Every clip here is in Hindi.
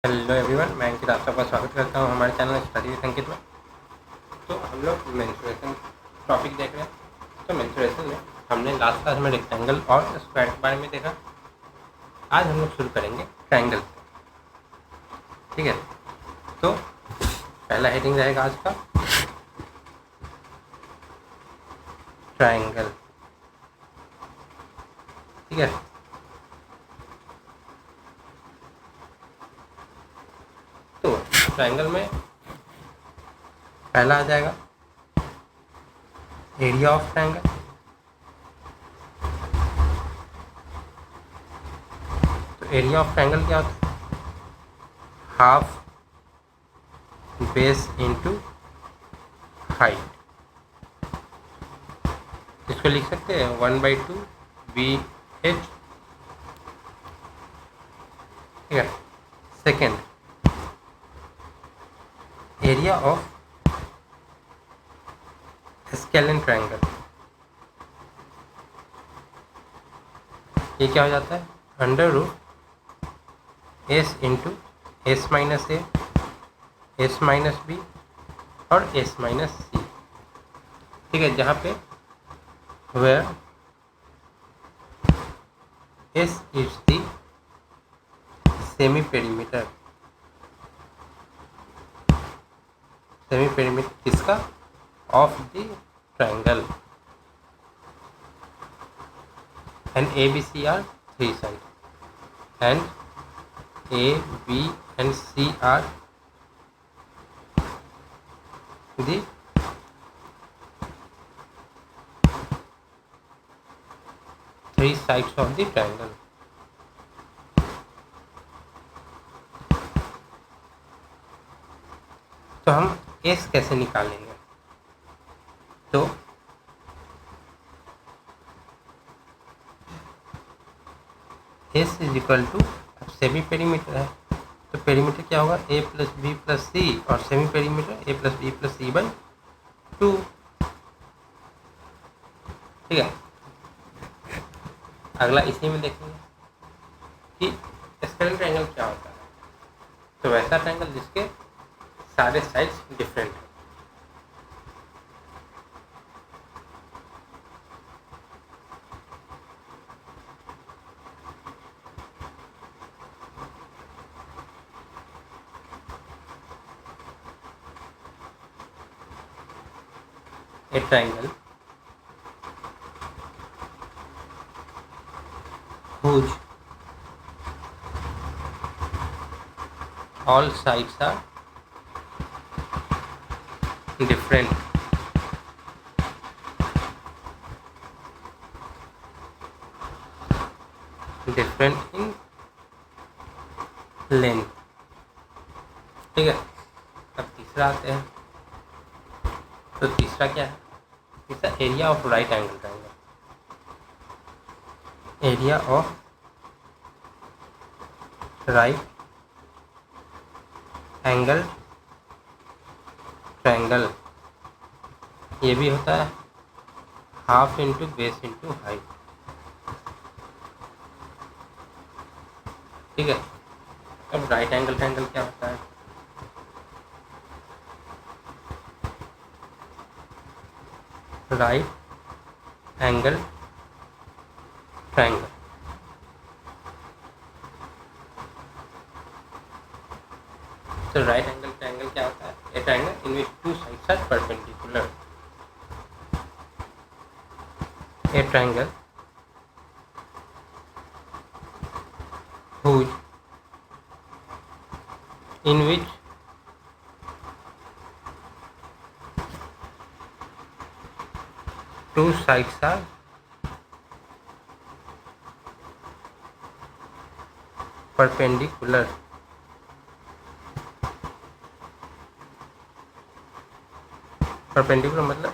हेलो एवरीवन, मैं अंकित आप सबका स्वागत करता हूँ हमारे चैनल स्टडी विद अंकित में। तो हम लोग मेंस्ट्रुएशन टॉपिक देख रहे हैं। तो मेंस्ट्रुएशन में हमने लास्ट क्लास में रेक्टेंगल और स्क्वायर के बारे में देखा। आज हम लोग शुरू करेंगे ट्रायंगल से। ठीक है, तो पहला हेडिंग रहेगा आज का ट्रायंगल। ठीक है, तो ट्रायंगल में पहला आ जाएगा एरिया ऑफ ट्रायंगल। तो एरिया ऑफ ट्रायंगल क्या होता है? Half base into height. इसको लिख सकते हैं 1/2 BH। ठीक है, second area of scalene triangle. ये क्या हो जाता है? √S into S minus A, S minus B और S माइनस C। ठीक है, जहाँ पे where S is the semi perimeter. Semi perimeter किसका? Of the triangle. And ABC are 3 sides and A, B and C are the three sides of the triangle। तो हम S कैसे निकालेंगे? तो S is equal to, semi perimeter है तो पेरीमीटर क्या होगा? A plus B plus C और semi perimeter A plus B plus C/2। ठीक है, अगला इसी में देखेंगे कि स्केलेन ट्रायंगल क्या होता है। तो वैसा ट्रायंगल जिसके सारे साइड्स डिफरेंट है। A triangle whose all sides are different in length। ठीक है, अब तीसरा आते हैं। तो तीसरा क्या है? तीसरा area of right angle triangle. Area of right angle triangle ये भी होता है half into base into height. ठीक है, अब राइट एंगल ट्रायंगल क्या होता है? राइट एंगल ट्रायंगल तो राइट एंगल ट्रायंगल क्या होता है? A triangle in which two sides are perpendicular. A triangle whose in which two sides are perpendicular। Perpendicular मतलब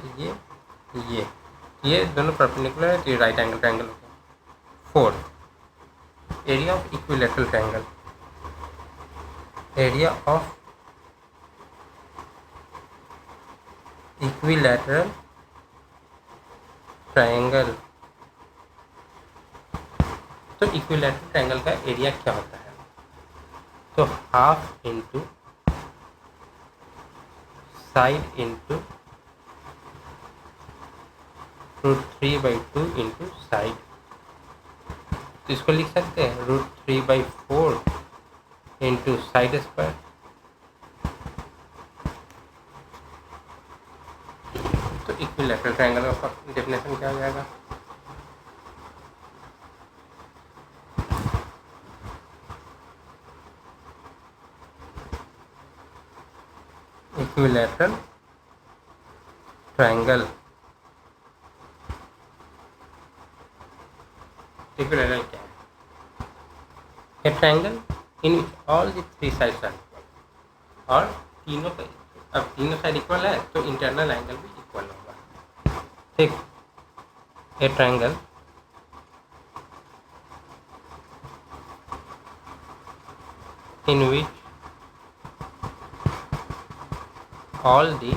ये दोनों परपेंडिकुलर है तो ये राइट एंगल ट्रायंगल हो गया। Fourth area of equilateral triangle. Area of equilateral triangle. तो इक्विलैटरल ट्रायंगल का एरिया क्या होता है? तो half into side into √3/2 into side, तो इसको लिख सकते हैं √3/4 इंटू साइड स्क्वायर। तो इक्विलैटरल ट्रायंगल का डेफिनेशन क्या हो जाएगा? इक्विलैटरल ट्रायंगल, इक्विलैटरल क्या है? A triangle in which all the 3 sides are equal, और तीनों का, अब तीनों साइड इक्वल है तो इंटरनल एंगल भी इक्वल होगा। ठीक, ए triangle in which all the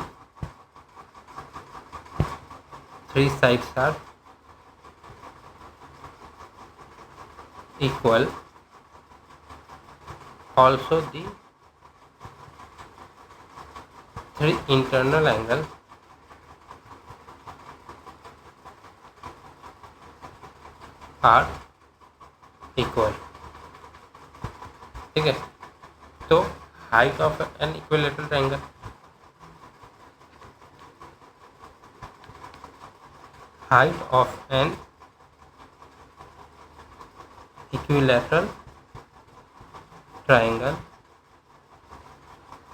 3 sides are equal, also the 3 internal angles are equal। ठीक है, तो height of an equilateral triangle, height of an equilateral triangle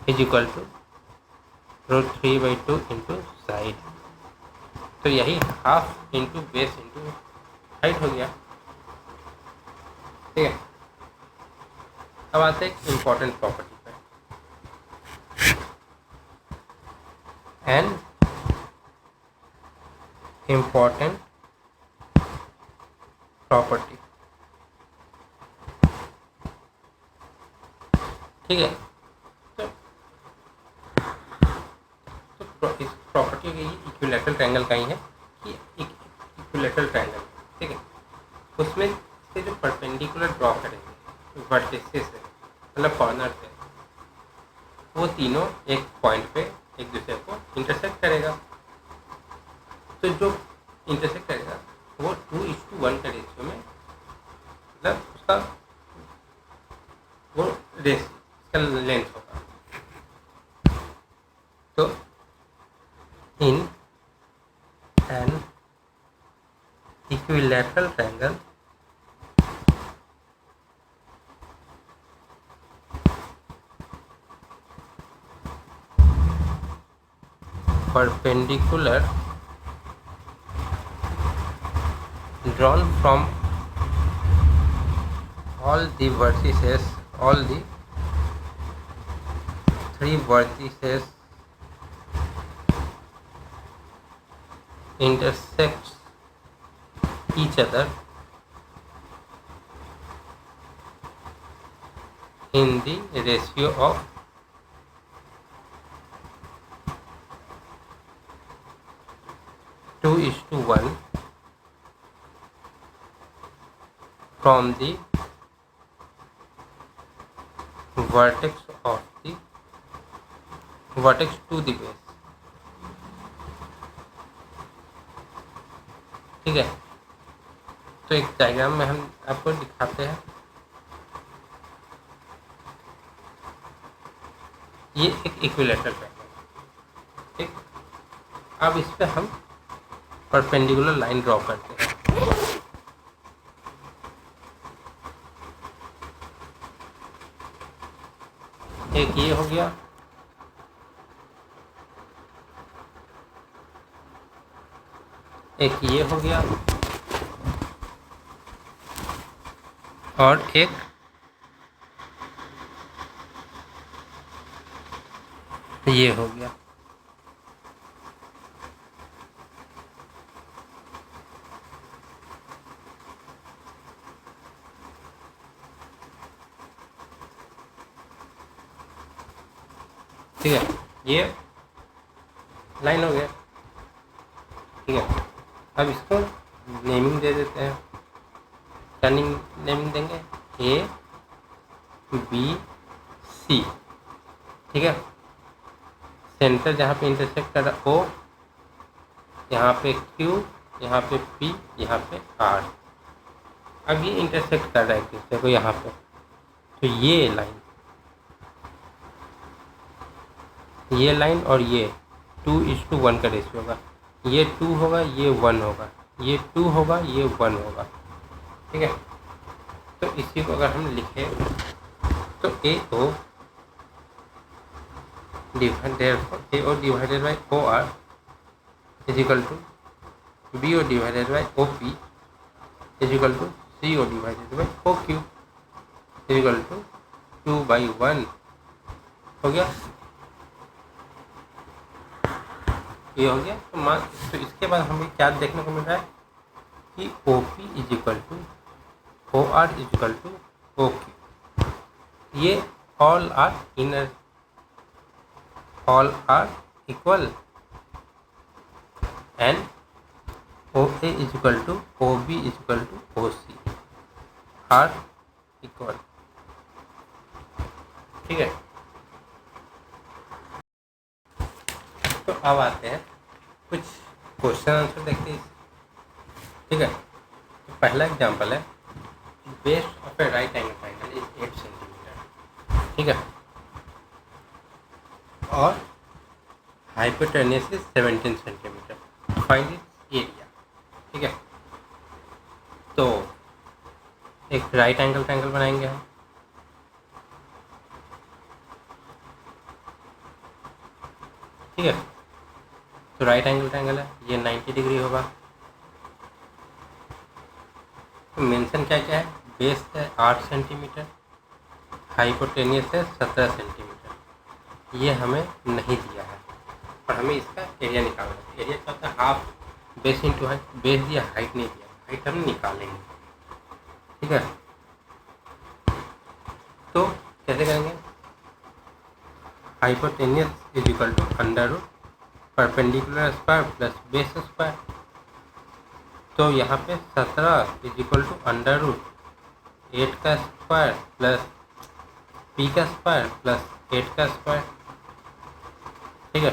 is equal to √3/2 into side. तो यही half into base into height हो गया। ठीक है, अब आते हैं एक इम्पॉर्टेंट प्रॉपर्टी पे। एन इम्पॉर्टेंट प्रॉपर्टी, ठीक है। तो इस प्रॉपर्टी की इक्विलैटरल ट्रायंगल का ही है कि इक्विलैटरल ट्रायंगल, ठीक है, उसमें से जो परपेंडिकुलर ड्रॉ करेंगे वर्टिसेस से, मतलब कॉर्नर से, वो तीनों एक पॉइंट पे एक दूसरे को इंटरसेक्ट करेगा। तो जो इंटरसेक्ट करेगा वो 2:1 का रेशियो में, मतलब उसका वो रेस इसका लेंथ होगा। तो in an equilateral triangle perpendicular drawn from all the vertices, all the 3 vertices intersects each other in the ratio of 2:1 from the vertex of the vertex to the base। ठीक है, तो एक डायग्राम में हम आपको दिखाते हैं। ये एक इक्विलैटरल ट्रायंगल, ठीक। अब इस पे हम परपेंडिकुलर लाइन ड्रॉ करते हैं। एक ये हो गया, एक ये हो गया, और एक ये हो गया। ठीक है, ये लाइन हो गया। ठीक है, अब इसको नेमिंग दे देते हैं। क्या नेमिंग देंगे? ए बी सी, ठीक है। सेंटर जहाँ पे इंटरसेक्ट कर रहा ओ, यहाँ पे क्यू, यहाँ पे पी, यहाँ पे आर। अब ये इंटरसेक्ट कर रहा है एक दूसरे को यहाँ पे, तो ये लाइन और ये 2:1 का रेशियो होगा। ये 2 होगा, ये 1 होगा, ये 2 होगा, ये 1 होगा, ठीक है। तो इसी को अगर हम लिखें तो A O divided by O R is equal to B O divided by O P is equal to C O divided by O Q is equal to 2/1 हो गया। ये हो गया। तो इसके बाद हमें क्या देखने को मिल रहा है कि O P is equal to O R is equal to O Q. ये all are equal and O A is equal to O B is equal to O C are equal, ठीक है। तो अब आते हैं कुछ क्वेश्चन आंसर देखते हैं, ठीक है। तो पहला एग्जांपल है base of A right angle triangle is 8 centimetre, ठीक है, और hypotenuse is 17 centimetre, find its area, ठीक है। तो एक राइट एंगल ट्रायंगल बनाएंगे हम, ठीक है। तो राइट एंगल ट्रायंगल है, ये 90 डिग्री होगा। तो मेंशन क्या क्या है, बेस है 8 सेंटीमीटर, हाइपोटेनियस है 17 सेंटीमीटर, ये हमें नहीं दिया है और हमें इसका एरिया निकालना है। एरिया क्या होता है, half base into height, base दिया हाइट नहीं दिया, हाइट हम निकालेंगे, ठीक है। तो कैसे करेंगे, hypotenuse is equal to under root perpendicular square plus base square. तो यहाँ पे 17 is equal to under root 8 का स्क्वायर प्लस पी का स्क्वायर प्लस 8 का स्क्वायर, ठीक है।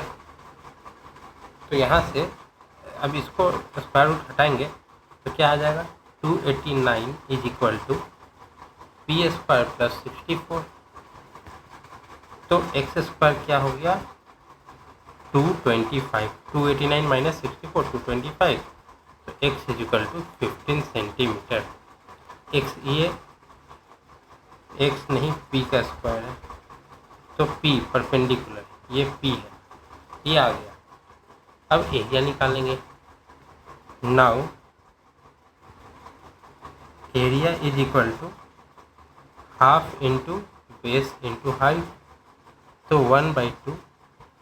तो यहाँ से अब इसको स्क्वायर रूट हटाएंगे तो क्या आ जाएगा, 289 is equal to P square plus 64। तो एक्स स्क्वायर क्या हो गया, 225, 289 माइनस 64 225, तो X is equal to 15 centimetre. X ये एक्स नहीं पी का स्क्वायर है, तो पी परपेंडिकुलर ये पी है, ये आ गया। अब एरिया निकालेंगे। Now area is equal to half into base into height, तो 1/2।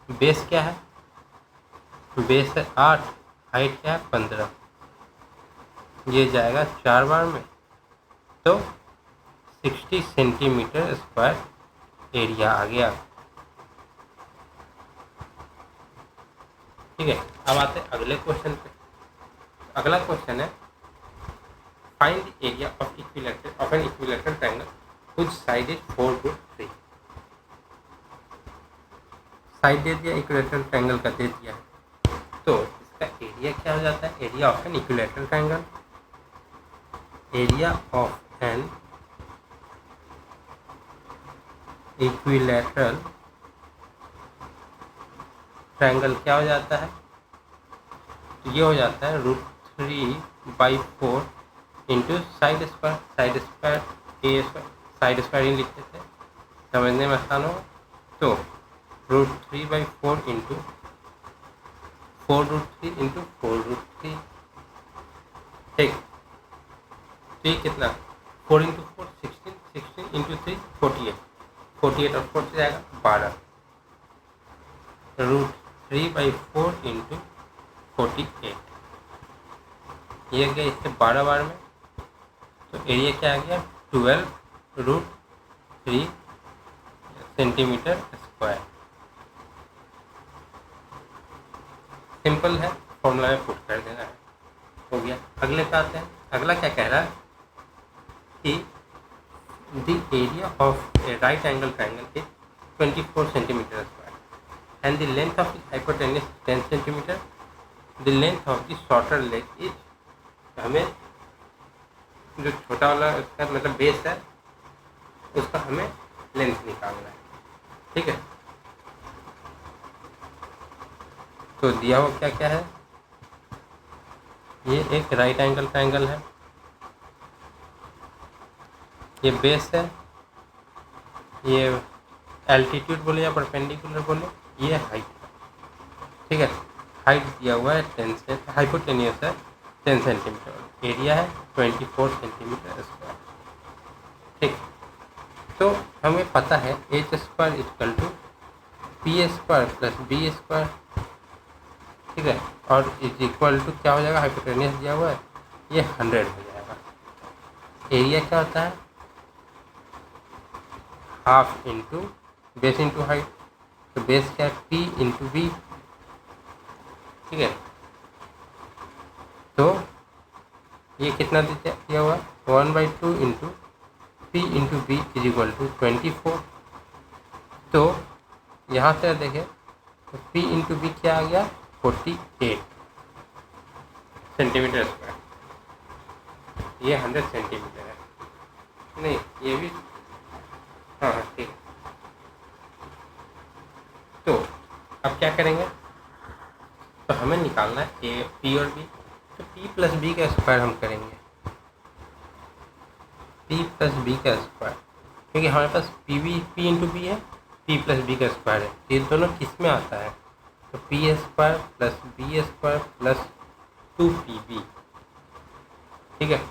बेस क्या है, बेस है 8, हाइट क्या है 15, ये जाएगा 4 बार में, तो 60 सेंटीमीटर स्क्वायर एरिया आ गया, ठीक है। अब आते हैं अगले क्वेश्चन पे। अगला क्वेश्चन है find the area of an equilateral triangle which side is 4√3। Side दे दिया, इक्विलैटरल ट्रायंगल का दे दिया, तो इसका एरिया क्या हो जाता है, area of an equilateral triangle, area of an equilateral triangle क्या हो जाता है, तो ये हो जाता है √3/4 into side square. Side square A square, side square ही लिखते थे, समझने में आसान हो। तो √3/4 इंटू 4√3 इंटू 4√3, ठीक। तो ये कितना, 4 इंटू 4 16, 16 इंटू 3 48, 48 और 4 से जाएगा 12, √3/4 इंटू 48, ये गया इससे 12 बार में, तो एरिया क्या आ गया 12√3 सेंटीमीटर स्क्वायर। सिंपल है, फॉर्मूला में पुट कर देना है, हो गया। अगले पे आते हैं। अगला क्या कह रहा है कि the area of A right angle triangle is 24 centimetre square and the length of the hypotenuse 10 centimetre, the length of the shorter leg is, हमें जो छोटा वाला उसका मतलब बेस है उसका हमें लेंथ निकालना है, ठीक है। तो दिया हुआ क्या क्या है, ये एक राइट एंगल ट्रायंगल है, ये बेस है, ये एल्टीट्यूड बोले या परपेंडिकुलर बोले, ये हाइट है, ठीक है। हाइट दिया हुआ है 10 से, हाइपोटेनियस है 10 सेंटीमीटर, एरिया है 24 सेंटीमीटर स्क्वायर, ठीक। तो हमें पता है H square equal to P square plus B square, ठीक है, और इज इक्वल टू क्या हो जाएगा, हाइपोटेनियस दिया हुआ है ये 100 हो जाएगा। एरिया क्या होता है, half into base into height, तो बेस क्या है पी इंटू बी, ठीक है। तो ये कितना दिया हुआ 1/2 into P into B is equal to 24। तो यहाँ से देखें तो पी इंटू बी क्या आ गया 48 सेंटीमीटर स्क्वायर, ये 100 सेंटीमीटर है, नहीं ये भी हाँ हाँ ठीक। तो अब क्या करेंगे, तो हमें निकालना है ए पी और बी, तो पी प्लस बी का स्क्वायर हम करेंगे, पी प्लस बी का स्क्वायर, क्योंकि हमारे पास पी इंटू बी है, पी प्लस बी का स्क्वायर है, ये दोनों किस में आता है, तो P square plus B square plus 2pb, ठीक है।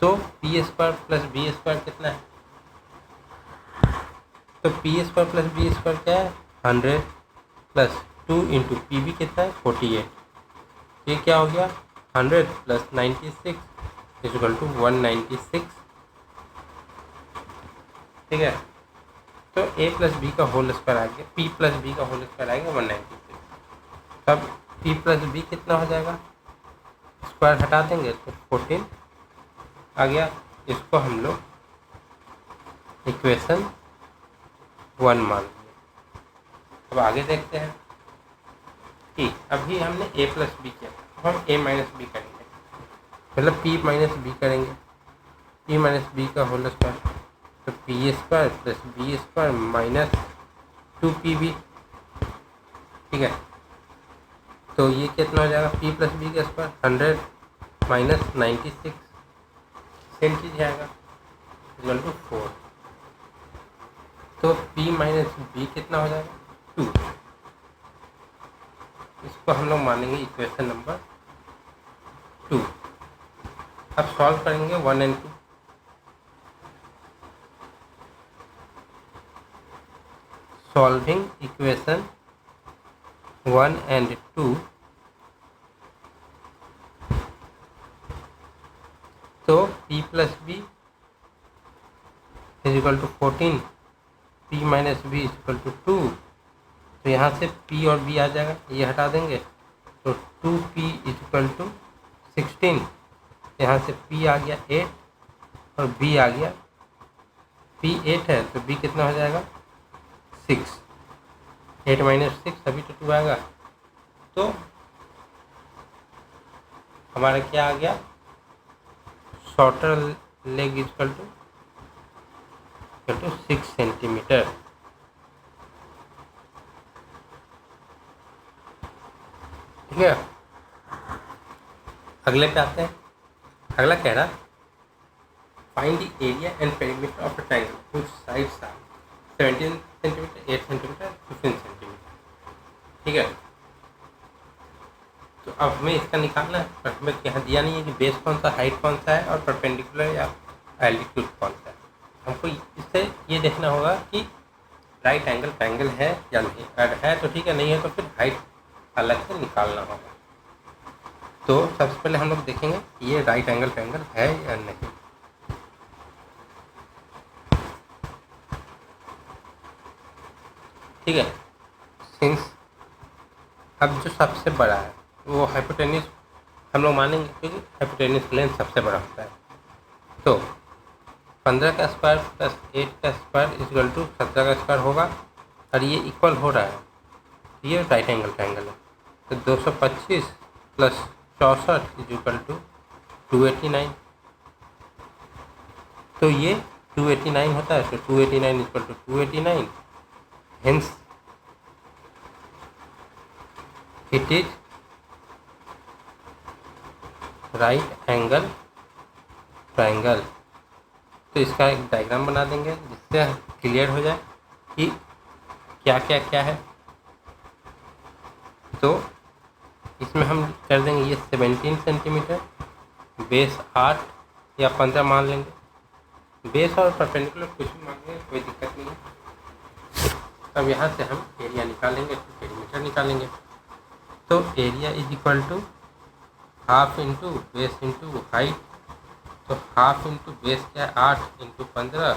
तो P square plus B square कितना है, तो P square plus B square क्या है 100 प्लस 2 इंटू पी बी कितना है 48, ये क्या हो गया 100 प्लस 96 इक्वल टू 196, ठीक है। तो ए प्लस बी का होल स्क्वायर आ गया, पी प्लस बी का होल स्क्वायर आएगा 196, तब पी प्लस बी कितना हो जाएगा, स्क्वायर हटा देंगे तो 14 आ गया, इसको हम लोग इक्वेशन 1 मान लिया। अब आगे देखते हैं कि अभी हमने ए प्लस बी किया, अब हम ए माइनस बी करेंगे, मतलब पी माइनस बी करेंगे, पी माइनस बी का होल स्क्वायर, तो P square plus B square minus 2pb, ठीक है। तो ये कितना हो जाएगा पी प्लस बी का स्क्वायर 100 माइनस 96, सेम चीज़ आएगा इक्वल टू 4, तो p माइनस बी कितना हो जाएगा 2, इसको हम लोग मानेंगे इक्वेशन नंबर 2। अब सॉल्व करेंगे 1 और 2, सॉल्विंग इक्वेशन 1 और 2, तो p plus B is equal to 14, p minus B is equal to 2, तो यहाँ से p और b आ जाएगा, ये हटा देंगे तो 2p इज इक्वल टू 16, यहाँ से p आ गया 8 और b आ गया, p 8 है तो b कितना हो जाएगा 6, 8 माइनस 6 अभी तो 2 आएगा, तो हमारा क्या आ गया shorter leg equal to 6 centimetre, ठीक है। अगले पे आते हैं, अगला कह रहा find the area and perimeter of a triangle which sides are 17 centimetre 8 centimetre 15 centimetre, ठीक है। तो अब हमें इसका निकालना है, पर हमें यहाँ दिया नहीं है कि बेस कौन सा, हाइट कौन सा है और परपेंडिकुलर या एल्टीट्यूड कौन सा है। हमको इससे ये देखना होगा कि राइट एंगल ट्रायंगल है या नहीं, अगर है तो ठीक है, नहीं है तो फिर हाइट अलग से निकालना होगा। तो सबसे पहले हम लोग देखेंगे कि ये राइट एंगल ट्रायंगल है या नहीं। ठीक है, सिंस अब जो सबसे बड़ा है वो हाइपोटेन्यूस हम लोग मानेंगे, क्योंकि हाइपोटेन्यूस लेंथ सबसे बड़ा होता है। तो 15 का स्क्वायर प्लस 8 का स्क्वायर इक्वल टू 17 का स्क्वायर होगा, और ये इक्वल हो रहा है, ये राइट एंगल ट्रायंगल है। तो 225 प्लस 64 इज इक्वल टू 289। तो ये 289 होता है, तो 289 equal to 289, hence it is right angle triangle. तो इसका एक डायग्राम बना देंगे जिससे क्लियर हो जाए कि क्या क्या क्या है। तो इसमें हम कर देंगे ये 17 सेंटीमीटर, बेस 8 या 15 मान लेंगे, बेस और परपेंडिकुलर कुछ भी मान लेंगे, कोई दिक्कत नहीं है। अब यहाँ से हम एरिया निकालेंगे, पेरीमीटर निकालेंगे। तो area is equal to half into base into height. तो हाफ इंटू बेस क्या है, 8 इंटू 15,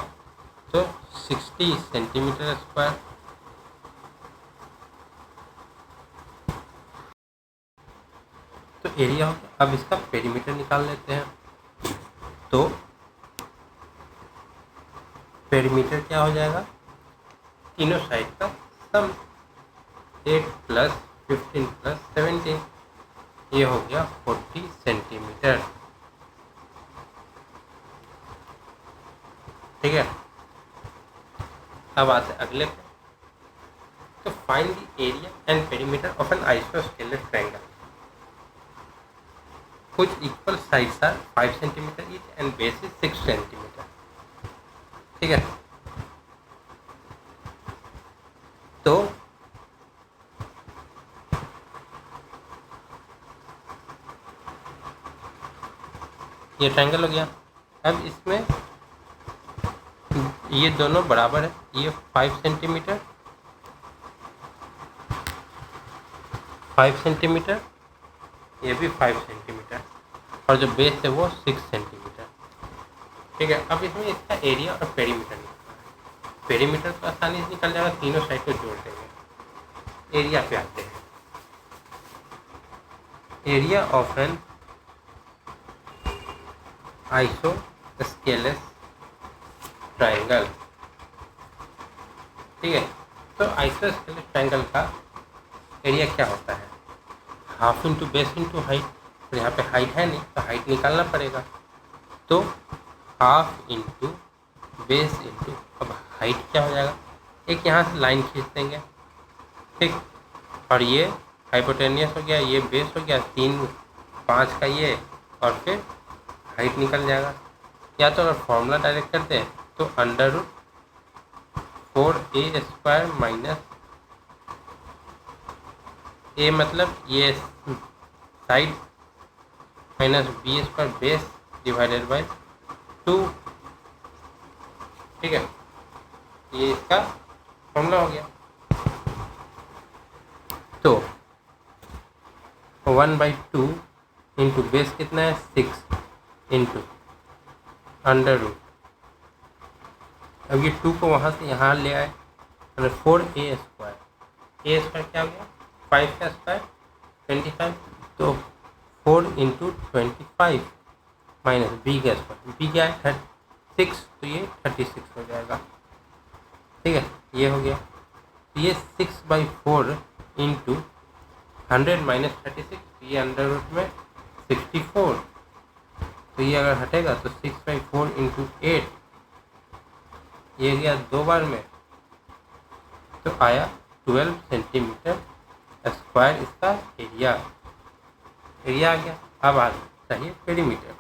तो 60 सेंटीमीटर स्क्वायर। तो एरिया हो गया। अब इसका पेरीमीटर निकाल लेते हैं। तो पेरीमीटर क्या हो जाएगा, तीनों साइड का सम, 8 प्लस 15 प्लस 17, ये हो गया 40 सेंटीमीटर। ठीक है, अब आते अगले पे। तो find the area and perimeter of an isosceles triangle which equal sides are 5 centimeter each and base is 6 centimeter। ठीक है, तो ये ट्रायंगल हो गया। अब इसमें ये दोनों बराबर है, ये 5 सेंटीमीटर 5 सेंटीमीटर, ये भी 5 सेंटीमीटर, और जो बेस है वो 6 सेंटीमीटर। ठीक है, अब इसमें इसका एरिया और पेरीमीटर निकलना है। पेरीमीटर तो आसानी से निकल जाएगा, तीनों साइड को जोड़ देंगे। एरिया पे आते हैं। Area of an isosceles triangle. ठीक है, तो आइसोस्केलेस ट्रायंगल का एरिया क्या होता है, half into base into height. तो यहाँ पे हाइट है नहीं, तो हाइट निकालना पड़ेगा। तो हाफ इंटू बेस इंटू, अब हाइट क्या हो जाएगा, एक यहाँ से लाइन खींच देंगे। ठीक, और ये हाइपोटेनियस हो गया, ये बेस हो गया, 3 5 का ये, और फिर हाइट निकल जाएगा। या तो अगर फॉर्मूला डायरेक्ट करते हैं तो √4a² माइनस ए, मतलब ये side minus b² base divided by 2। ठीक है, ये इसका फॉर्मूला हो गया। तो 1/2 इंटू बेस कितना है 6 इंटू √। अब ये 2 को वहाँ से यहाँ ले आए, 4a²। a² क्या हो गया, 5 का स्क्वायर 25। तो 4 इंटू 25 माइनस b का स्क्वायर, b क्या है 6, तो ये 36 हो जाएगा। ठीक है, ये हो गया। तो ये 6/4 इंटू 100 माइनस 36, ये अंडर रूट में 64। तो ये अगर हटेगा तो 6/4 इंटू 8, ये गया 2 बार में, तो आया 12 सेंटीमीटर स्क्वायर इसका एरिया आ गया। अब आ चाहिए पेरीमीटर।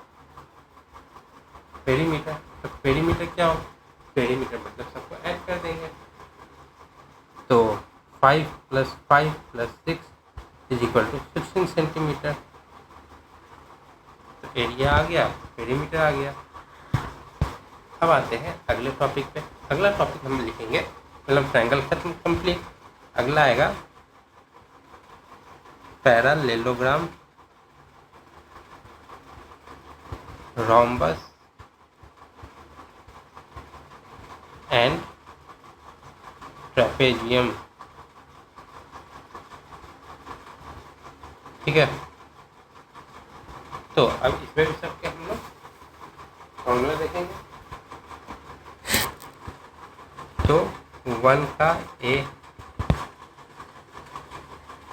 तो पेरीमीटर क्या हो, पेरीमीटर मतलब सबको ऐड कर देंगे। तो 5 + 5 + 6 इज इक्वल टू 16 सेंटीमीटर। तो एरिया आ गया, पेरीमीटर आ गया। अब आते हैं अगले टॉपिक पे। अगला टॉपिक हम लिखेंगे, मतलब ट्रायंगल खत्म कंप्लीट। अगला आएगा पैरालेलोग्राम, रोम्बस एंड ट्रेपेजियम। ठीक है, तो अब इसमें भी सबके हम लोग फॉर्मूला देखेंगे। तो 1 का ए,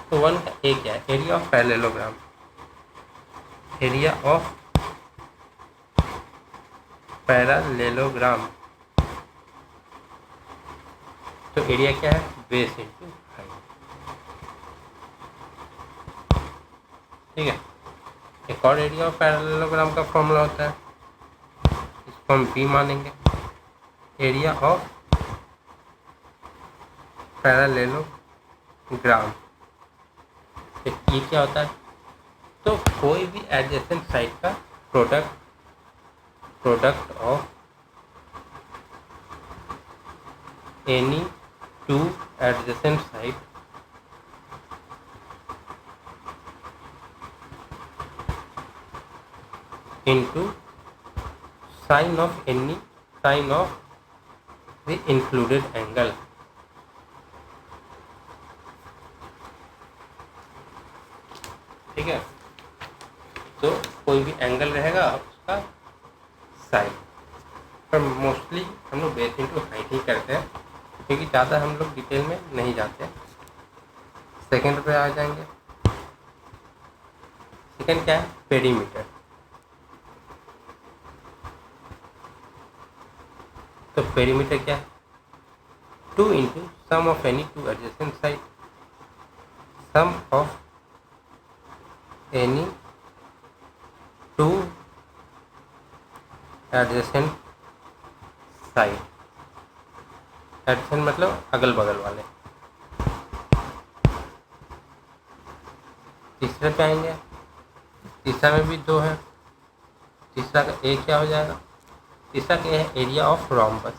तो 1 का ए क्या है? Area of parallelogram, area of parallelogram. तो एरिया क्या है? Base into height. ठीक है, एक और एरिया ऑफ पैरेललोग्राम का फॉर्मूला होता है, इसको हम बी मानेंगे, एरिया ऑफ पैरेललोग्राम। ये क्या होता है? तो कोई भी एडजेसेंट साइड का product of any two adjacent side into sine of the included angle। ठीक है, तो कोई भी एंगल रहेगा उसका साइन, पर मोस्टली हम लोग बेस इंटू हाइट ही करते हैं, क्योंकि ज़्यादा हम लोग डिटेल में नहीं जाते। सेकंड पे आ जाएंगे। सेकंड क्या है? पेरीमीटर। तो पेरीमीटर क्या है? 2 into sum of any two adjacent side, sum of any two adjacent side. Adjacent मतलब अगल बगल वाले। तीसरे पे आएंगे, तीसरा में भी 2 है, तीसरा का ए क्या हो जाएगा? तीसरा क्या है? Area of rhombus,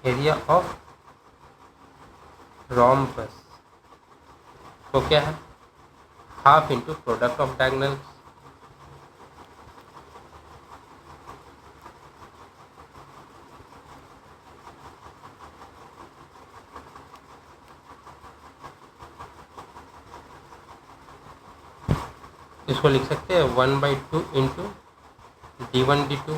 area of rhombus तो क्या है? Half into product of diagonals. इसको लिख सकते हैं 1/2 इंटू d1 d2।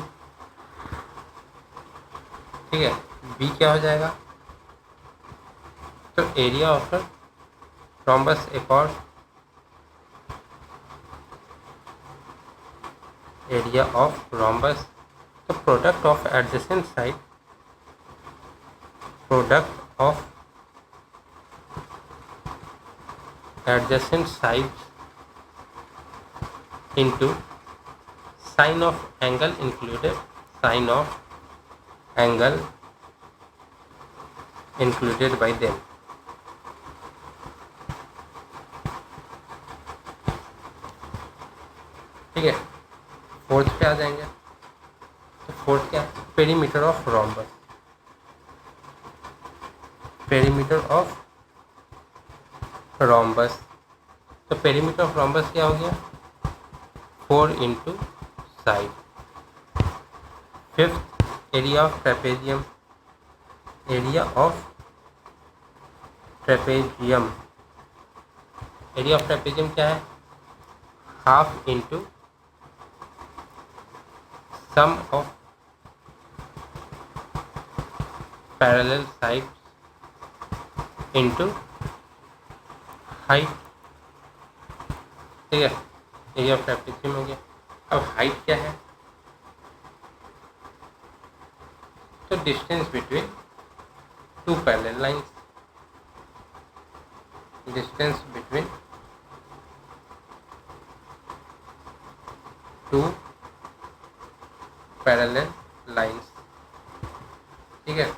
ठीक है, बी क्या हो जाएगा? तो एरिया ऑफ रोम्बस, एक और एरिया ऑफ रोम्बस, तो product of adjacent side, product of adjacent side into sine of angle included, sine of angle included by them। ठीक है, फोर्थ पे आ जाएंगे। तो फोर्थ क्या? Perimeter of rhombus, perimeter of rhombus. तो पेरीमीटर ऑफ रोम्बस क्या हो गया? 4 into side. Fifth, area of trapezium, area of trapezium, area of trapezium क्या है? Half into sum of parallel sides into height. ठीक है, एरिया ऑफ ट्रेपेजियम हो गया। अब हाइट क्या है? तो distance between two parallel lines, distance between two parallel lines. ठीक है,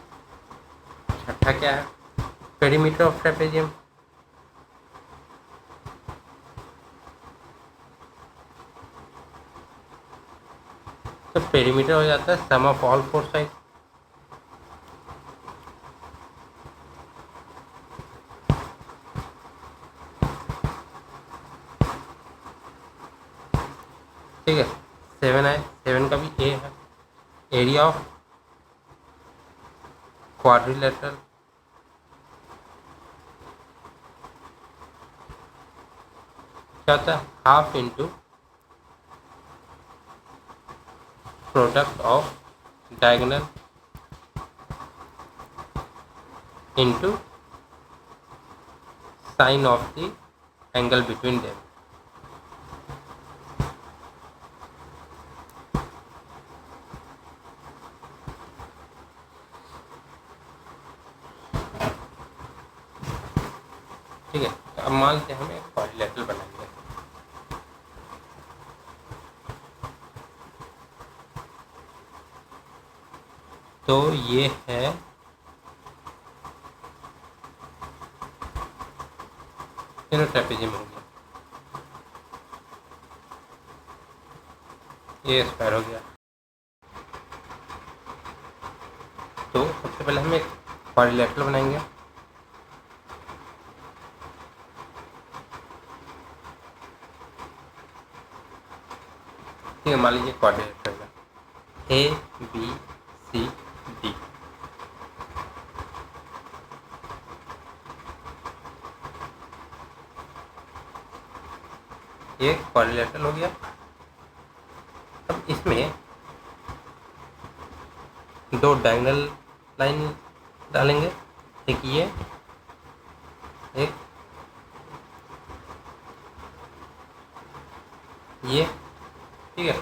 छठा क्या है? पेरीमीटर ऑफ ट्रेपेजियम, तो पेरीमीटर हो जाता है सम ऑफ ऑल फोर साइड। ठीक है, 7 है, 7 का भी ए है, एरिया ऑफ क्वाड्रिलेटरल, क्या होता है? Half into product of diagonal into sine of the angle between them. ठीक है, तो अब मान लेते हैं हम एक क्वाड्रिलेटरल बनाएंगे। तो ये है तीनों ट्रेपेजियम हो गया, ये स्क्वायर हो गया। तो सबसे पहले हम एक क्वाड्रिलेटरल बनाएंगे। ठीक है, मान लीजिए क्वाड्रिलेटरल है ए बी सी डी। ये क्वाड्रिलेटरल हो गया। अब इसमें दो डायगोनल लाइन डालेंगे, एक ये एक ये। ठीक है,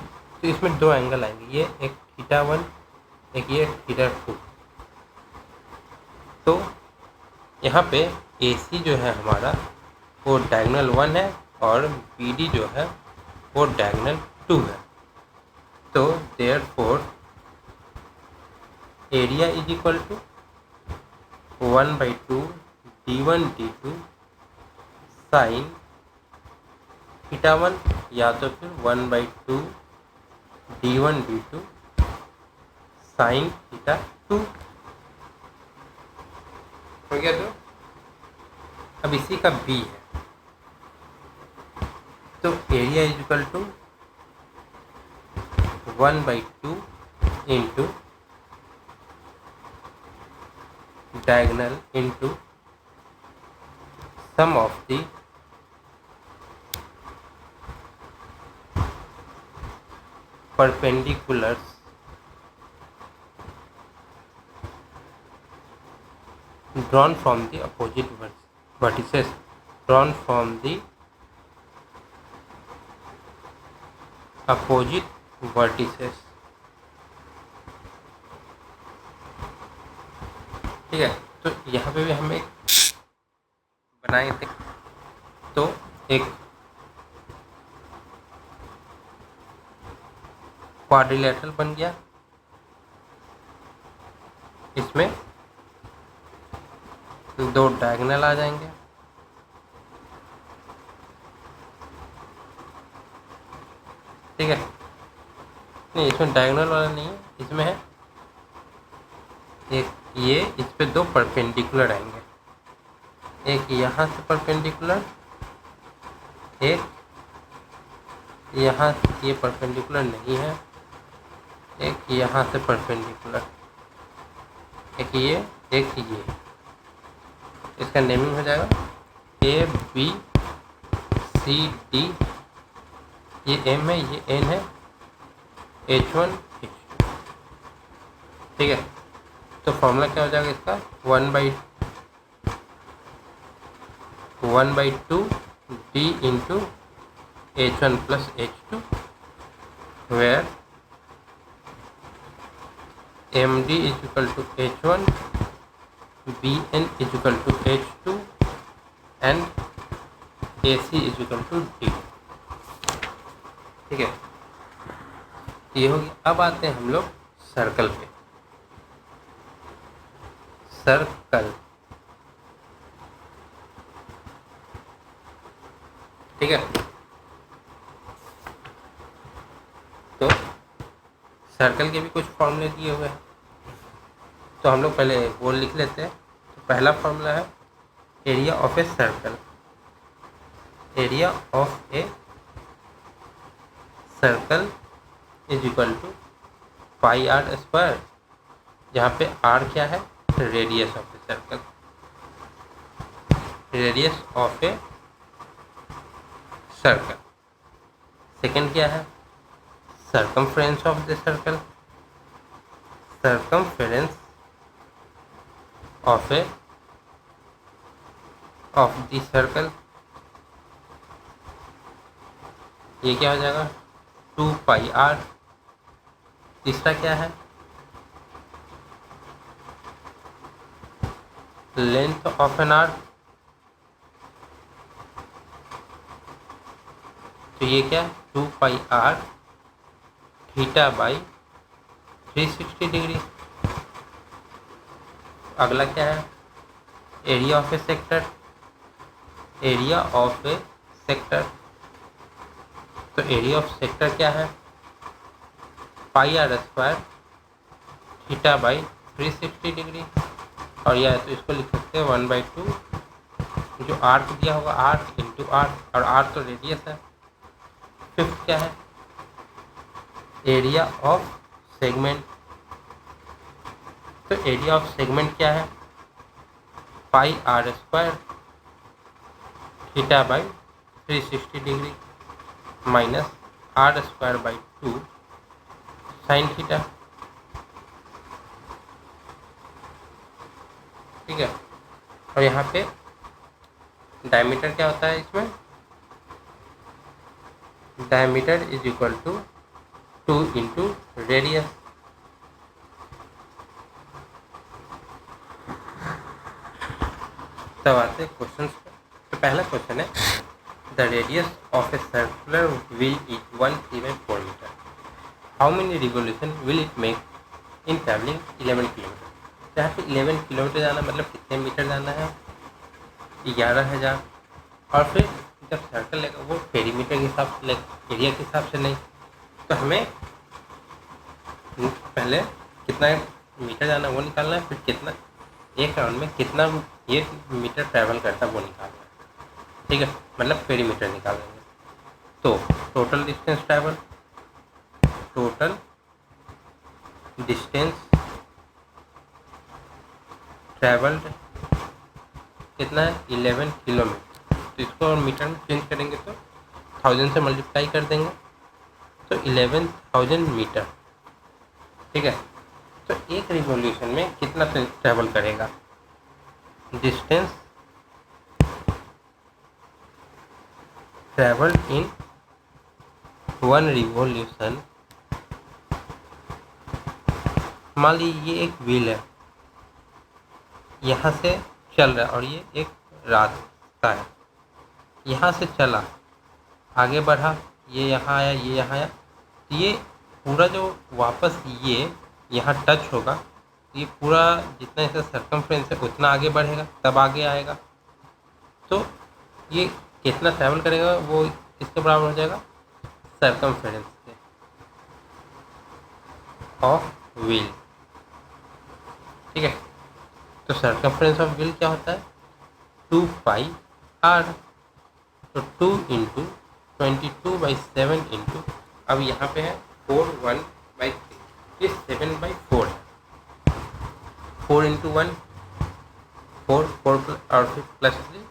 तो इसमें दो एंगल आएंगे, ये एक θ1 एक ये θ2। तो यहाँ पे AC जो है हमारा वो डायगोनल 1 है और BD जो है वो डायगोनल 2 है। तो therefore area is equal to 1/2 d1 d2 sine θ1 या तो फिर 1/2 d1 d2 साइन θ2 हो गया। तो अब इसी का B है, तो area is equal to 1/2 into diagonal into sum of the perpendiculars drawn from the opposite vertices, drawn from the opposite vertices। ठीक है, तो यहाँ पे भी हम एक बनाए थे, तो एक क्वाड्रिलेटरल बन गया। इसमें दो डायगोनल आ जाएंगे, ठीक है। नहीं, इसमें डायगोनल वाला नहीं है, इसमें है एक ये, इस पे दो परपेंडिकुलर आएंगे, एक यहाँ से परपेंडिकुलर, एक यहाँ, ये परपेंडिकुलर नहीं है, एक यहाँ से परपेंडिकुलर, एक ये एक ये। इसका नेमिंग हो जाएगा A B C D, ये M है, ये N है, H1 H2। ठीक है, तो फॉर्मूला क्या हो जाएगा इसका 1/2 D into H1 plus H2 where MD is equal to H1, BN is equal to H2 and AC is equal to D। ठीक है, ये हो गया। अब आते हैं हम लोग सर्कल पे। सर्कल, ठीक है, तो सर्कल के भी कुछ फॉर्मूले दिए हुए हैं, तो हम लोग पहले वो लिख लेते हैं। तो पहला फॉर्मूला है area of a circle. Area of a circle is equal to pi are square, जहाँ पे आर क्या है, radius of a circle. Radius of a circle. Second क्या है, circumference of the circle. Circumference of a of the circle, ये क्या हो जाएगा 2πr। तीसरा क्या है लेंथ ऑफ एन आर्क, तो ये क्या 2πr थीटा बाई 360 डिग्री। अगला क्या है area of A sector, area of A sector, तो एरिया ऑफ सेक्टर क्या है πr² थीटा बाई 360 डिग्री। और या तो इसको लिख सकते हैं 1/2 जो आर्क दिया होगा आर्क इंटू आर्क, और आर्क तो रेडियस है। फिफ्थ क्या है एरिया ऑफ सेगमेंट, तो एरिया ऑफ सेगमेंट क्या है πr² theta by 360 degree minus r²/2 sine theta. ठीक है, और यहाँ पे डायमीटर क्या होता है इसमें, diameter is equal to 2 into radius. तब आते हैं क्वेश्चन पे। तो पहला क्वेश्चन है the radius of a circular wheel is 1/3/4 metre, how many revolution will it make in travelling 11 kilometre. यहाँ पे 11 किलोमीटर जाना मतलब कितने मीटर जाना है 11,000। और फिर जब सर्कल लेगा वो पेरीमीटर के हिसाब से लेगा, एरिया के हिसाब से नहीं। तो हमें पहले कितना मीटर जाना है वो निकालना है, फिर कितना एक राउंड में कितना ये मीटर ट्रैवल करता है वो निकालना है। ठीक है, मतलब पेरीमीटर निकाल देंगे। तो total distance travel, total distance travelled कितना है 11 किलोमीटर। तो इसको और मीटर में चेंज करेंगे तो 1000 से मल्टीप्लाई कर देंगे तो 11,000 मीटर। ठीक है, तो एक रिवॉल्यूशन में कितना ट्रैवल करेगा, डिस्टेंस ट्रैवल्ड इन 1 रिवॉल्यूशन। मान लीजिए ये एक व्हील है, यहाँ से चल रहा है और ये एक रास्ता है, यहाँ से चला आगे बढ़ा, ये यहाँ आया, ये यहाँ आया, तो ये पूरा जो वापस ये यहाँ टच होगा, ये पूरा जितना इसका सर्कमफ्रेंस है उतना आगे बढ़ेगा तब आगे आएगा। तो ये कितना ट्रैवल करेगा वो किसके बराबर हो जाएगा सर्कमफ्रेंस के ऑफ व्हील। ठीक है, तो सर्कमफ्रेंस ऑफ व्हील क्या होता है 2πr, तो 2 इंटू 22/7 इंटू, अब यहाँ पे है 4/1/3, ये 7/4 है, 4 इंटू 1 4 4 और फिर प्लस 3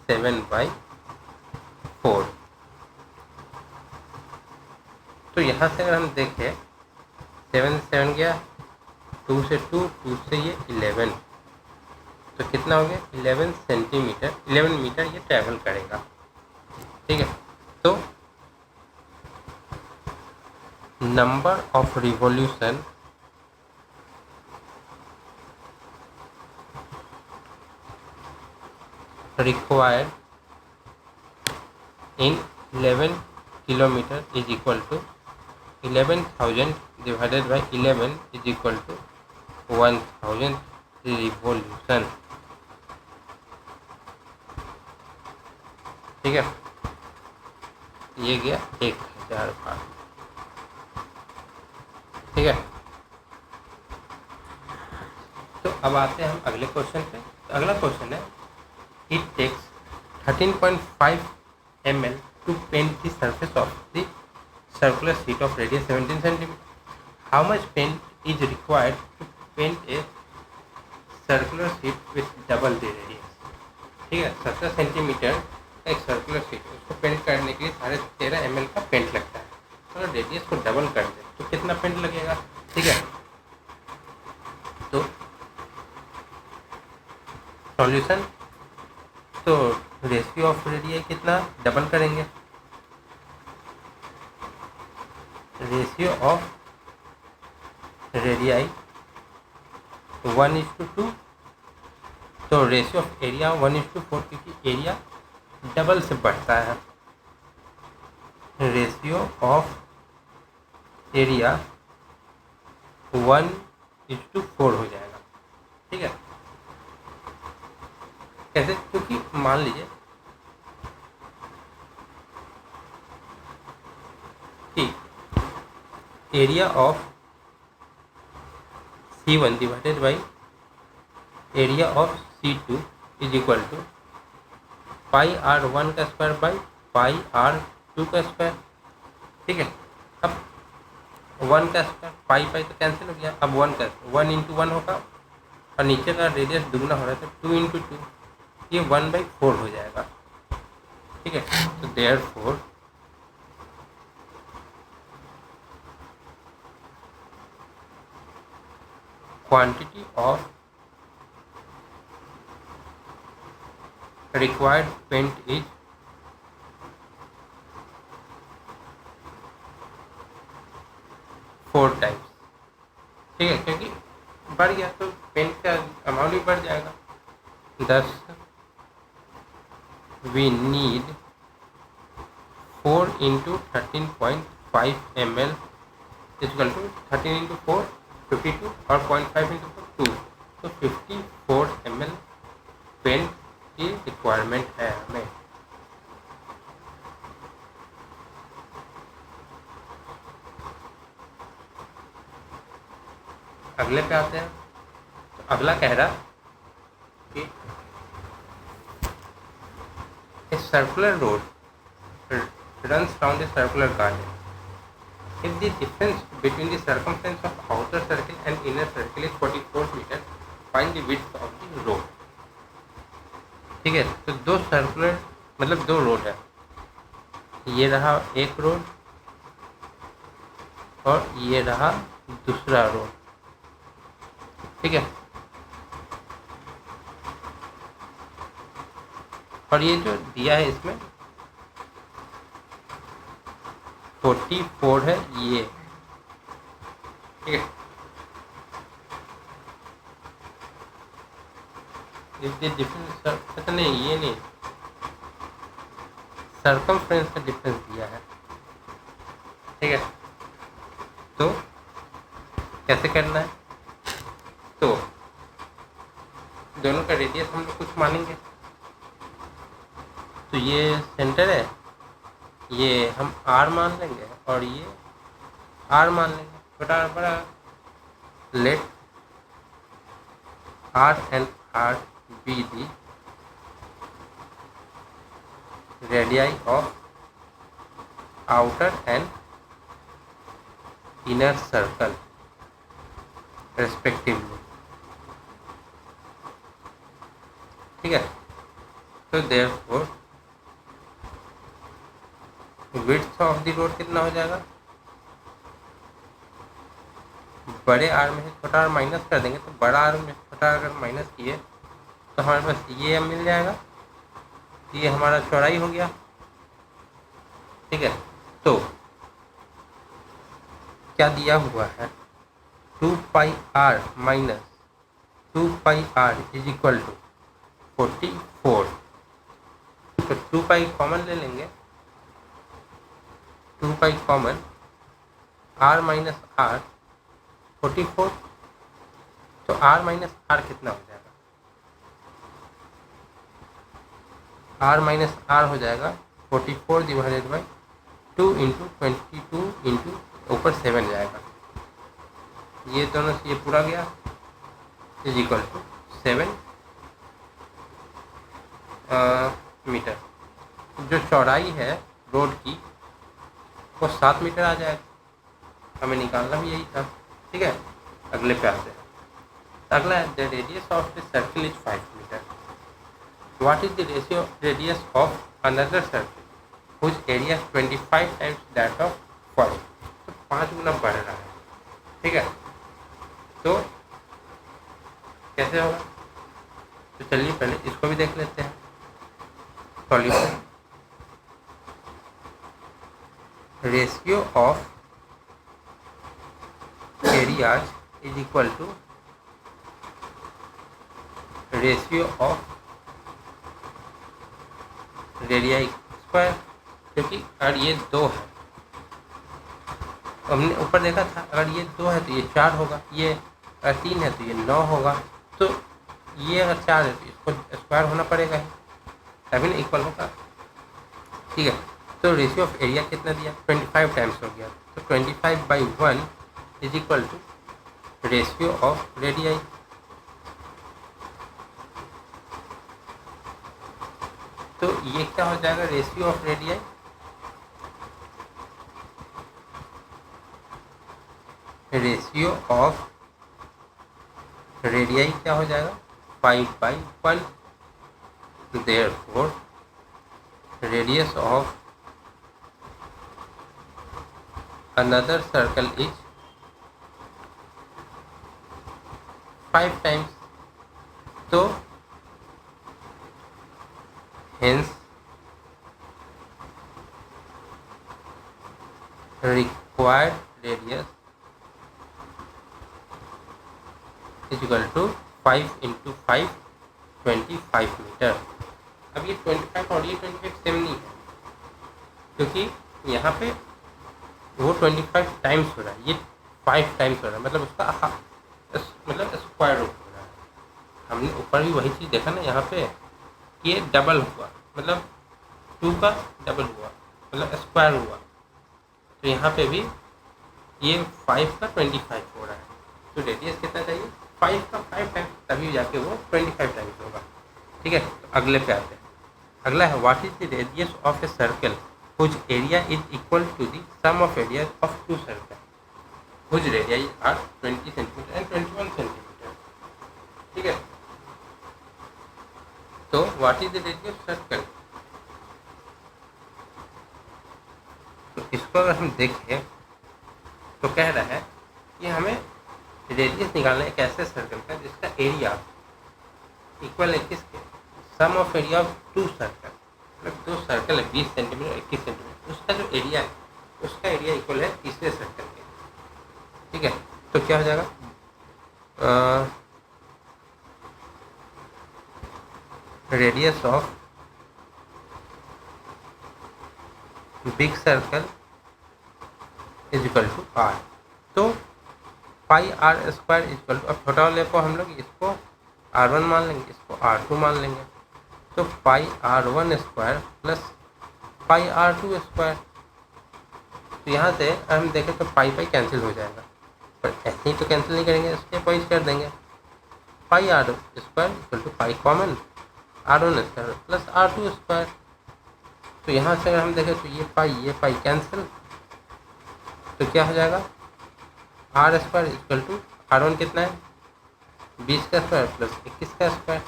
7/4। तो यहाँ से अगर हम देखें 7 से 7 गया, 2 से 2, 2 से ये 11, तो कितना हो गया 11 सेंटीमीटर, 11 मीटर ये ट्रैवल करेगा। ठीक है, तो number of revolution required in 11 kilometre is equal to 11,000 divided by 11 is equal to 1,000 revolution. ठीक है, ये गया 1000 बार। ठीक है, तो अब आते हैं हम अगले क्वेश्चन पे। तो अगला क्वेश्चन है it takes 13.5 ml to paint the surface of the circular sheet of radius 17 centimetre, how much paint is required to paint a circular sheet with double the radius. ठीक है, 17 सेंटीमीटर एक सर्कुलर शीट, उसको पेंट करने के लिए 13.5 ml का पेंट लगता है। तो रेडियस को डबल कर दे तो कितना पेंट लगेगा। ठीक है, तो सॉल्यूशन, तो रेशियो ऑफ रेडियाई कितना, डबल करेंगे, रेशियो ऑफ रेडियाई 1:2, तो रेशियो ऑफ एरिया 1:4, क्योंकि एरिया डबल से बढ़ता है। रेशियो ऑफ एरिया 1:4 हो जाएगा। ठीक है, कैसे, क्योंकि मान लीजिए कि area of C1 divided by area of C2 is equal to pi R1 का स्क्वायर बाई पाई R2 का स्क्वायर। ठीक है, अब 1 का स्क्वायर, पाई पाई तो कैंसिल हो गया, अब 1 का 1 इंटू 1 होगा और नीचे का रेडियस दुगना हो रहा है तो 2 इंटू 2, ये 1/4 हो जाएगा। ठीक है, तो therefore quantity of required paint is 4 times। ठीक है, क्योंकि बढ़ गया तो पेंट का अमाउंट भी बढ़ जाएगा। 10 we need 4 into 13.5 ml equal to 13 into 4 52 और 0.5 इंटू 2, तो 54 ml पेंट की रिक्वायरमेंट है हमें। अगले पे आते हैं, तो अगला कह रहा कि a circular road runs round a circular garden. If the difference between the circumference of outer circle and inner circle is 44 meters, find the width of the road. ठीक है, तो दो सर्कुलर मतलब दो रोड है, ये रहा एक रोड और ये रहा दूसरा रोड। ठीक है, और ये जो दिया है इसमें 44 है ये। ठीक है, डिफरेंस पता नहीं, ये नहीं, सर्कमफ्रेंस का डिफरेंस दिया है। ठीक है, तो कैसे करना है, तो दोनों का रेडियस हम लोग कुछ मानेंगे, तो ये सेंटर है, ये हम R मान लेंगे और ये R मान लेंगे, छोटा बड़ा, late R and R be the radii of outer and inner circle respectively। ठीक है, तो therefore width of the road कितना हो जाएगा, बड़े R में से छोटा R माइनस कर देंगे, तो बड़ा R में छोटा अगर माइनस किए तो हमारे पास ये मिल जाएगा, ये हमारा चौड़ाई हो गया। ठीक है, तो क्या दिया हुआ है, 2 pi R minus 2 pi R is equal to 44, तो 2 पाई कॉमन ले लेंगे, 2 pi common, R minus R 44, तो R माइनस R कितना हो जाएगा, R माइनस R हो जाएगा 44 डिवाइडेड बाई 2 इंटू 22 इंटू ऊपर 7 जाएगा, ये दोनों से ये पूरा गया इज इक्वल टू 7 मीटर। जो चौड़ाई है रोड की वो 7 मीटर आ जाएगा, हमें निकालना भी यही था। ठीक है, अगले पे आते हैं, अगला है the radius of the circle is 5 metre. What is the ratio radius of another circle whose area 25 times that of 5, तो 5 गुना बढ़ रहा है। ठीक है, तो कैसे होगा, तो चलिए पहले इसको भी देख लेते हैं। Solution ratio of areas is equal to ratio of radii square, क्योंकि अगर ये 2 है, हमने ऊपर देखा था अगर ये 2 है तो ये 4 होगा, ये अगर 3 है तो ये 9 होगा, तो ये अगर 4 है तो इसको स्क्वायर होना पड़ेगा ही, तभी ना इक्वल होगा। ठीक है, तो रेशियो ऑफ एरिया कितना दिया 25 टाइम्स हो गया, तो 25/1 is equal to ratio of radii. तो ये क्या हो जाएगा ratio of radii, ratio of radii क्या हो जाएगा 5/1, therefore radius of another circle is 5 times, तो hence required radius is equal to 5 into 5 25 metre. अब ये 25 और ये 25 सेम नहीं है, क्योंकि यहाँ पे वो 25 टाइम्स हो रहा है, ये 5 टाइम्स हो रहा है, मतलब उसका मतलब स्क्वायर रूट हो रहा है। हमने ऊपर भी वही चीज़ देखा ना, यहाँ पे ये डबल हुआ, मतलब 2 का डबल हुआ, मतलब स्क्वायर हुआ, तो यहाँ पे भी ये 5 का 25 हो रहा है, तो रेडियस कितना चाहिए 5 का 5 टाइम्स, तभी जाके वो 25 टाइम्स होगा। ठीक है, तो अगले पे आते हैं। अगला है what is the radius of a circle whose area is equal to the sum of area of 2 circle whose radii are 20 centimetre and 21 centimetre. ठीक है, तो what is the radius circle, तो इसको अगर हम देखें तो कह रहा है कि हमें रेडियस निकालना है एक ऐसे सर्कल का जिसका एरिया इक्वल है किसके सम ऑफ एरिया ऑफ 2 सर्कल, मतलब 2 सर्कल है 20 सेंटीमीटर 21 सेंटीमीटर, उसका जो एरिया है उसका एरिया इक्वल है तीसरे सर्कल के। ठीक है, तो क्या हो जाएगा radius of big circle is equal to R, तो pi are square is equal to, अब छोटा वाले को हम लोग इसको R1 मान लेंगे, इसको R2 मान लेंगे, तो पाई R1 square plus pi R2 square. तो यहाँ से हम देखें तो पाई पाई कैंसिल हो जाएगा, पर ऐसे ही तो कैंसिल नहीं करेंगे, इसके पॉइंट कर देंगे, pi are square equal to pi common R1 square plus R2 square. तो यहाँ से अगर हम देखें तो ये पाई कैंसिल, तो क्या हो जाएगा are square equal to R1 कितना है 20 का स्क्वायर प्लस 21 का स्क्वायर,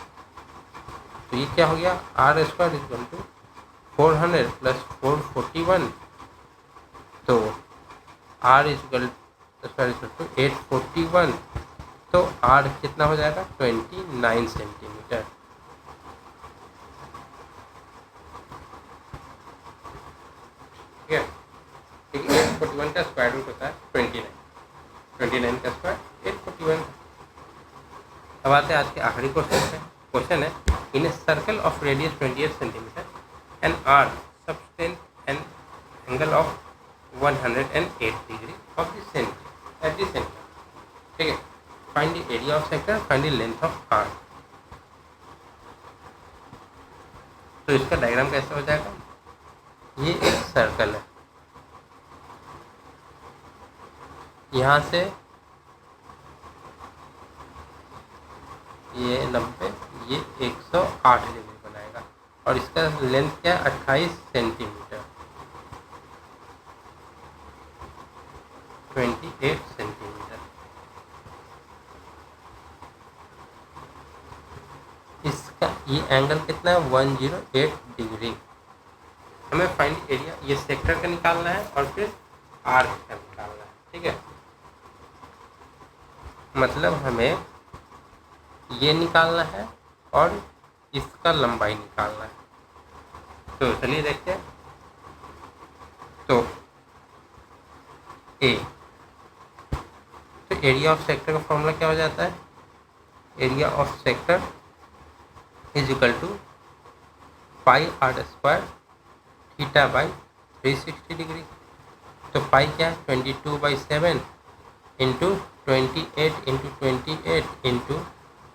तो ये क्या हो गया r square equal to 400 plus 441, तो r equal square equal to 841, तो आर कितना हो जाएगा 29 सेंटीमीटर। ठीक है, 841 का स्क्वायर रूट होता है 29 का स्क्वायर 841। अब आते हैं आज के आखिरी क्वेश्चन है in a circle of radius 28 centimetre and R subtend an angle of 108 degree of the centre at the centre. ठीक है, find the area of sector, find the length of R. तो इसका डायग्राम कैसे हो जाएगा, ये एक सर्कल है, यहाँ से ये 90, ये 108 डिग्री बनाएगा, और इसका लेंथ क्या है 28 सेंटीमीटर 28 सेंटीमीटर। इसका ये एंगल कितना है 108 डिग्री। हमें फाइंड एरिया, ये सेक्टर का निकालना है और फिर आर का निकालना है। ठीक है, मतलब हमें ये निकालना है और इसका लंबाई निकालना है। तो चलिए देखते हैं। तो ए, तो एरिया ऑफ सेक्टर का फॉर्मूला क्या हो जाता है? Area of sector is equal to pi are square theta by 360 degree. तो पाई क्या है? 22/7 इंटू 28 इंटू 28 इंटू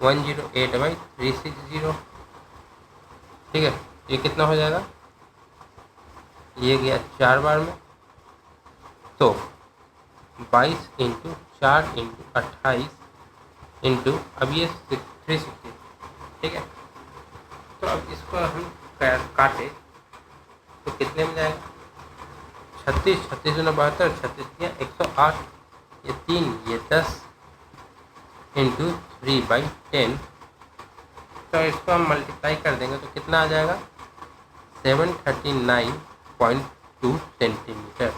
108/360। ठीक है, ये कितना हो जाएगा? ये गया 4 बार में, तो 22 इंटू 4 इंटू 28 इंटू अब ये 360। ठीक है, तो अब इसको हम काटे तो कितने में जाएगा? 36 36 गुना 72, 36 या 108, ये 3 ये 10 इंटू 3/10। तो इसको हम मल्टीप्लाई कर देंगे तो कितना आ जाएगा? 739.2 सेंटीमीटर।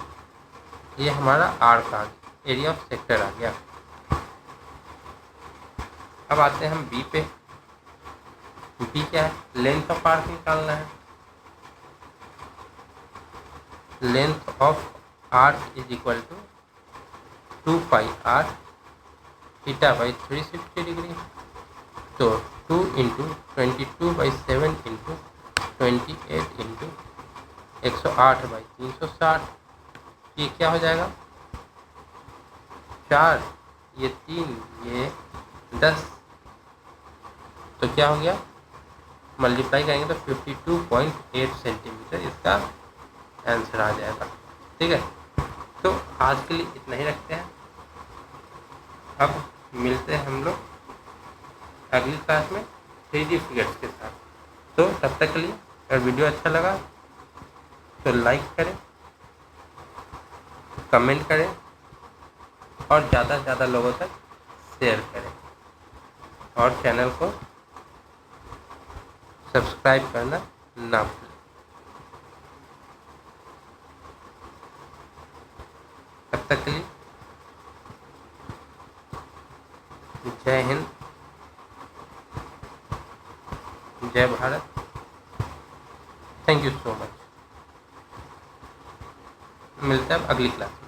ये हमारा आर का एरिया ऑफ सेक्टर आ गया। अब आते हैं हम बी पे। बी क्या है? लेंथ ऑफ आर्क निकालना है। Length of arc is equal to 2 pi r theta by 360 degree. तो 2 इंटू 22/7 इंटू 28 इंटू 108/360। ये क्या हो जाएगा? 4 ये 3 ये 10, तो क्या हो गया? मल्टीप्लाई करेंगे तो 52.8 सेंटीमीटर इसका आंसर आ जाएगा। ठीक है, तो आज के लिए इतना ही रखते हैं। अब मिलते हैं हम लोग अगली क्लास में 3D फिगर्स के साथ। तो तब तक के लिए अगर वीडियो अच्छा लगा तो लाइक करें, कमेंट करें और ज़्यादा से ज़्यादा लोगों तक शेयर करें और चैनल को सब्सक्राइब करना ना भूलें। तब तक के लिए जय हिंद, जय Bharat. Thank you so much. मिलते हैं अब अगली क्लास में।